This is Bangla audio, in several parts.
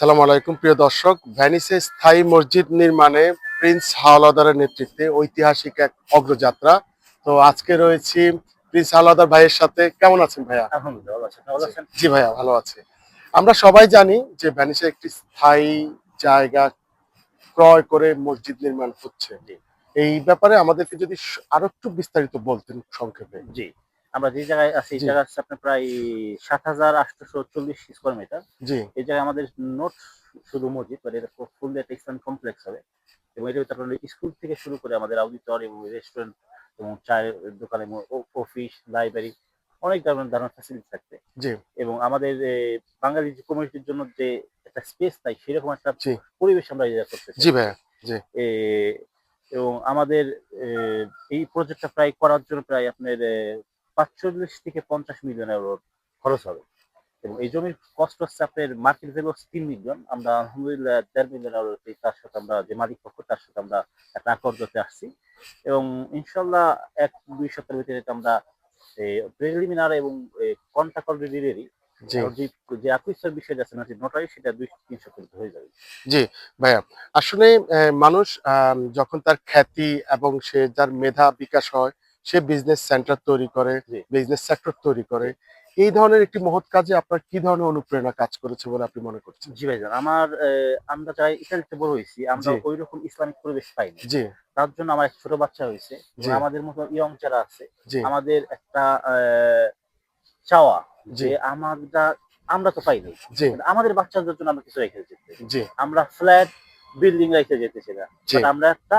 সালামু আলাইকুম প্রিয় দর্শক, ভেনিসে স্থায়ী মসজিদ নির্মাণে প্রিন্স হাওলাদারের নেতৃত্বে ঐতিহাসিক এক অগ্রযাত্রা। তো আজকে রয়েছি প্রিন্স হাওলাদার ভাইয়ের সাথে। কেমন আছেন ভাইয়া? আলহামদুলিল্লাহ ভালো আছেন। ভালো আছেন? জি ভাইয়া, ভালো আছে। আমরা সবাই জানি যে ভেনিসে একটি স্থায়ী জায়গা ক্রয় করে মসজিদ নির্মাণ হচ্ছে। জি, এই ব্যাপারে আমাদেরকে যদি আরো একটু বিস্তারিত বলতেন সংক্ষেপে। জি। আমরা যে জায়গায় আছি এই জি, জায়গা হচ্ছে আপনার প্রায় ৭,৮৪০ স্কয়ার মিটার। জি, এই জায়গায় আমাদের নোট শুধু মসজিদ বাট এটা ফুললি একটা ইসলামিক কমপ্লেক্স হবে। এবং এটার ভিতরে আপনার স্কুল থেকে শুরু করে আমাদের অডিটোরিয়াম, রেস্টুরেন্ট এবং চায়ের দোকান এবং অফিস, লাইব্রেরি অনেক ধরনের ফ্যাসিলিটি থাকবে। জি, এবং আমাদের বাঙালি যে কমিউনিটির জন্য যে একটা স্পেস চাই সেরকম একটা জি, পরিবেশ আমরা এই জায়গায় করতে জি চাই। ভাইয়া, জি, এ এবং আমাদের এ এই প্রজেক্টটা প্রায় করার জন্য প্রায় আপনার ৪৫ থেকে ৫০ মিলিয়ন ইউরো খরচ হবে। এবং এই জমির কস্ট হচ্ছে আপনার মার্কেট ভ্যালু হচ্ছে ৩ মিলিয়ন। আমরা আলহামদুলিল্লাহ ১.৫ মিলিয়ন ইউরো তার সাথে আমরা যে মালিক পক্ষ তার সাথে আমরা একটা আকর্যতে আসছি। এবং ইনশাআল্লাহ ১-২ সপ্তাহের ভিতরে এটা আমরা এ প্রিলিমিনার এবং কন্ট্রাক্ট অলরেডি রেডি। জি, এখন যে অ্যাকুইজিশন বিষয়টা আছে মানে নোটারি সেটা ২-৩ সপ্তাহের ভিতরে হয়ে যাবে। জি ভাইয়া। আসলে মানুষ যখন তার খ্যাতি এবং সে যার মেধা বিকাশ হয়, সে বিজনেস সেন্টার তৈরি করে, জি, বিজনেস সেক্টর তৈরি জি। করে। এই ধরনের একটি মহৎ কাজে আপনার কি ধরনের অনুপ্রেরণা কাজ করেছে বলে আপনি মনে করছেন? জি ভাইজান। আমার আমরা যারা ইতালিতে বড় হইছি, আমরা জি, ঐরকম ইসলামিক পরিবেশ পাই নাই। জি, তার জন্য আমার এক ছোট বাচ্চা হইছে এবং জি, আমাদের মতো ইয়ং যারা আছে, জি, আমাদের একটা চাওয়া জি, যে আমরা তো পাই নাই। জি, কিন্তু আমাদের বাচ্চাদের জন্য আমরা কিছু রেখে যেতে। জি, আমরা ফ্ল্যাট, বিল্ডিং রেখে যেতেছি না। জি, বাট আমরা একটা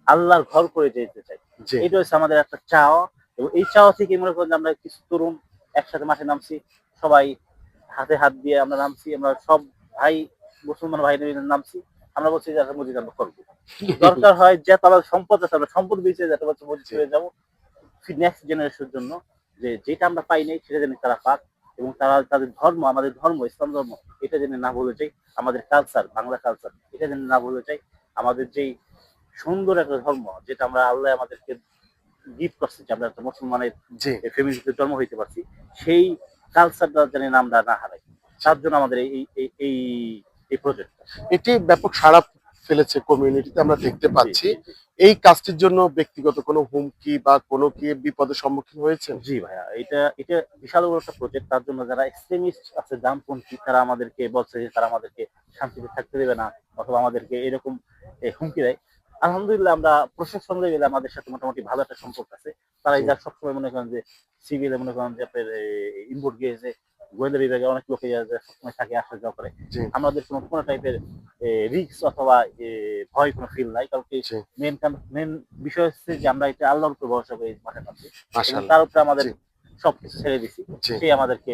আল্লাহর ঘর করে যেতে চাই। জি, এটা হচ্ছে আমাদের একটা চাওয়া এবং এই চাওয়া থেকেই মনে করেন যে আমরা কিছু তরুণ একসাথে মাঠে নামছি। সবাই হাতে হাত দিয়ে আমরা নামছি। আমরা সব ভাই মুসলমান ভাই মিলে নামছি। আমরা বলছি যে একটা মসজিদ আমরা করব। দরকার হয় যে আমাদের সম্পদ আছে আমরা সম্পদ বেঁচে যাতে বলছে মসজিদ জি, করে যাবো। নেক্সট জেনারেশনের জন্য যে যেটা আমরা পাই নাই সেটা যেন তারা পাক এবং তারা তাদের ধর্ম আমাদের ধর্ম ইসলাম ধর্ম এটা যেন না ভুলে যাই। আমাদের কালচার বাংলা কালচার এটা যেন না ভুলে যাই। আমাদের যেই সুন্দর একটা ধর্ম যেটা আমরা আল্লাহ আমাদেরকে গিফট করছে যে আমরা একটা মুসলমানের জি, ফ্যামিলিতে জন্ম হইতে পারছি। সেই কালচারটা যেন আমরা না হারাই। জি। তার জন্য আমাদের এই প্রজেক্টটা। এটি ব্যাপক সাড়া ফেলেছে কমিউনিটিতে, আমরা দেখতে জি, পাচ্ছি। জি, জি। এই কাজটির জন্য ব্যক্তিগত কোনো হুমকি বা কোনো কি বিপদের সম্মুখীন হয়েছেন? জি ভাইয়া। এটা বিশাল বড় একটা প্রজেক্ট। তার জন্য যারা এক্সট্রিমিস্ট আছে ডানপন্থী তারা আমাদেরকে বলছে যে তারা আমাদেরকে শান্তিতে থাকতে দেবে না অথবা আমাদেরকে এরকম হুমকি দেয়। আলহামদুলিল্লাহ আমরা প্রশাসন লেভেলে আমাদের সাথে মোটামুটি ভালো একটা সম্পর্ক আছে। তারা জি, এই যা সবসময় মনে করেন যে সিভিলে মনে করেন যে আপনার ইম্পোর্ট গেজে গোয়েন্দা বিভাগে অনেক লোক সবসময় থাকে আসা যাওয়া করে। জি, আমাদের কোনো টাইপের রিস্ক অথবা ভয় কোনো ফিল নাই। কারণ কি জি। মেইন বিষয় হচ্ছে যে আমরা এটা আল্লাহর উপর ভরসা করে মাঠে নামছি। এবং মাশাআল্লাহ। তার উপরে আমাদের জি, সবকিছু ছেড়ে দিছি। জি, সে আমাদেরকে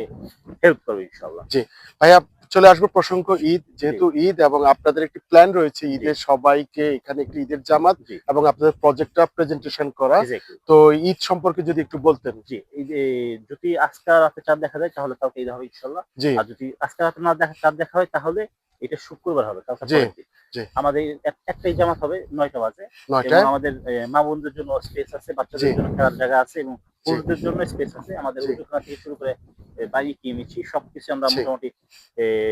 হেল্প করবে ইনশাআল্লাহ। জি। ভাইয়া, চলে আসবো প্রসঙ্গ ঈদ। জি, যেহেতু ঈদ এবং আপনাদের একটি প্ল্যান রয়েছে জি, ঈদে সবাইকে এখানে একটি ঈদের জামাত জি, এবং আপনাদের প্রজেক্টটা প্রেজেন্টেশন করা। এক্সাক্টলি। তো ঈদ সম্পর্কে যদি একটু বলতেন। জি, এই যে যদি আজকা রাতে চাঁদ দেখা যায় তাহলে কালকে ঈদ হবে ইনশাআল্লাহ। জি, আর যদি আজকা রাতে চাঁদ দেখা হয় তাহলে এটা শুক্রবার হবে, কালকে জি, পরের দিন। জি। আমাদের একটাই জামাত হবে ৯টা বাজে ৯ এবং টায়? আমাদের মা বোনদের জন্য স্পেস আছে, জি, বাচ্চাদের জন্য খেলার জায়গা আছে এবং জি, পুরুষদের জন্য স্পেস আছে। আমাদের জি, উজুখানা থেকে শুরু করে বাড়ি কিমিচি সবকিছু আমরা জি, মোটামুটি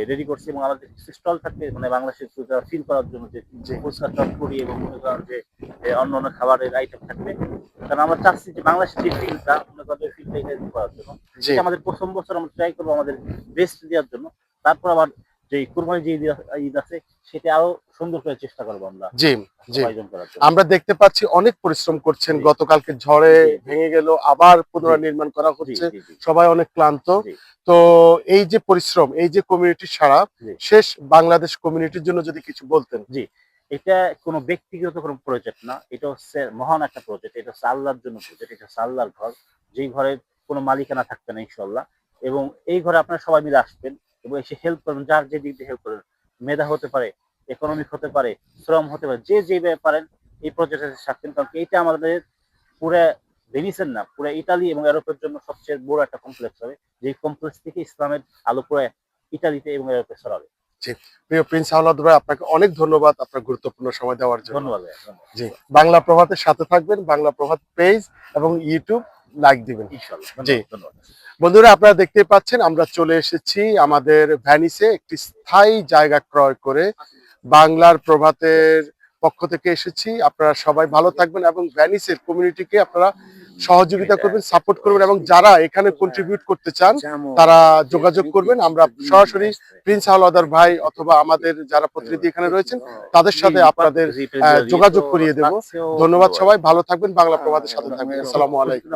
রেডি করছি এবং আমাদের কিছু স্টল থাকবে মানে বাংলাদেশের ফিল করার জন্য যে জি, ফুচকা চটপটি এবং মনে করেন যে অন্যান্য খাবারের আইটেম থাকবে। কারণ আমরা চাচ্ছি যে বাংলাদেশের যে ফিলটা মনে করেন ওই ফিলটা এখানে করার জন্য। জি, এটা আমাদের ১ম বছর আমরা ট্রাই করবো আমাদের বেস্ট দেওয়ার জন্য। তারপর আবার যেই কুরবানির যে ঈদ আছে সেটা আরো সুন্দর করে চেষ্টা করবো আমরা জি, জি। উপার্জন করার জন্য। আমরা দেখতে পাচ্ছি অনেক পরিশ্রম করছেন। জি, গতকালকে ঝড়ে জি, জি, ভেঙে গেল, আবার জি, পুনর্নির্মাণ করা জি, হচ্ছে। জি, জি, সবাই অনেক ক্লান্ত। জি, তো এই যে পরিশ্রম, এই যে কমিউনিটির সাড়া, জি, শেষ বাংলাদেশ কমিউনিটির জন্য যদি কিছু বলতেন। জি। এটা কোনো ব্যক্তিগত কোনো প্রজেক্ট না। এটা হচ্ছে মহান একটা প্রজেক্ট। এটা হচ্ছে আল্লাহর জন্য প্রজেক্ট। এটা হচ্ছে আল্লাহর ঘর। যেই ঘরের কোনো মালিকানা থাকবে না ইনশাআল্লাহ। এবং এই ঘরে আপনারা সবাই মিলে আসবেন এবং এসে হেল্প করবেন। যার যে দিক দিয়ে হেল্প করবেন। মেধা হতে পারে, ইকোনমিক হতে পারে, শ্রম হতে পারে। যে যেভাবে পারেন এই প্রজেক্টে থাকবেন। কারণ কি এইটা আমাদের পুরা ভেনিসের না, পুরা ইতালি এবং ইউরোপের জন্য সবচেয়ে বড় একটা কমপ্লেক্স হবে। যেই কমপ্লেক্স থেকে ইসলামের আলো পুরা ইতালিতে এবং ইউরোপে ছড়াবে। জি, প্রিয় প্রিন্স আহলাদ ভাই, আপনাকে অনেক ধন্যবাদ আপনার গুরুত্বপূর্ণ সময় দেওয়ার জন্য। ধন্যবাদ ভাইয়া। ধন্যবাদ। জি, বাংলা প্রভাতের সাথে থাকবেন। বাংলা প্রভাত পেজ এবং ইউটিউব লাইক দিবেন। ইনশাআল্লাহ। জি। ধন্যবাদ। বন্ধুরা, আপনারা দেখতে পাচ্ছেন আমরা চলে এসেছি আমাদের ভ্যানিসে একটি স্থায়ী জায়গা ক্রয় করে। বাংলার প্রভাতের পক্ষ থেকে এসেছি। আপনারা সবাই ভালো থাকবেন এবং ভ্যানিসের কমিউনিটিকে আপনারা সহযোগিতা করবেন, সাপোর্ট করবেন এবং যারা এখানে কন্ট্রিবিউট করতে চান তারা যোগাযোগ করবেন। আমরা সরাসরি প্রিন্স হাওলাদার ভাই অথবা আমাদের যারা প্রতিনিধি এখানে রয়েছেন তাদের সাথে আপনাদের যোগাযোগ করিয়ে দেব। ধন্যবাদ সবাই, ভালো থাকবেন, বাংলা প্রভাতের সাথে থাকবেন। আসসালামু আলাইকুম।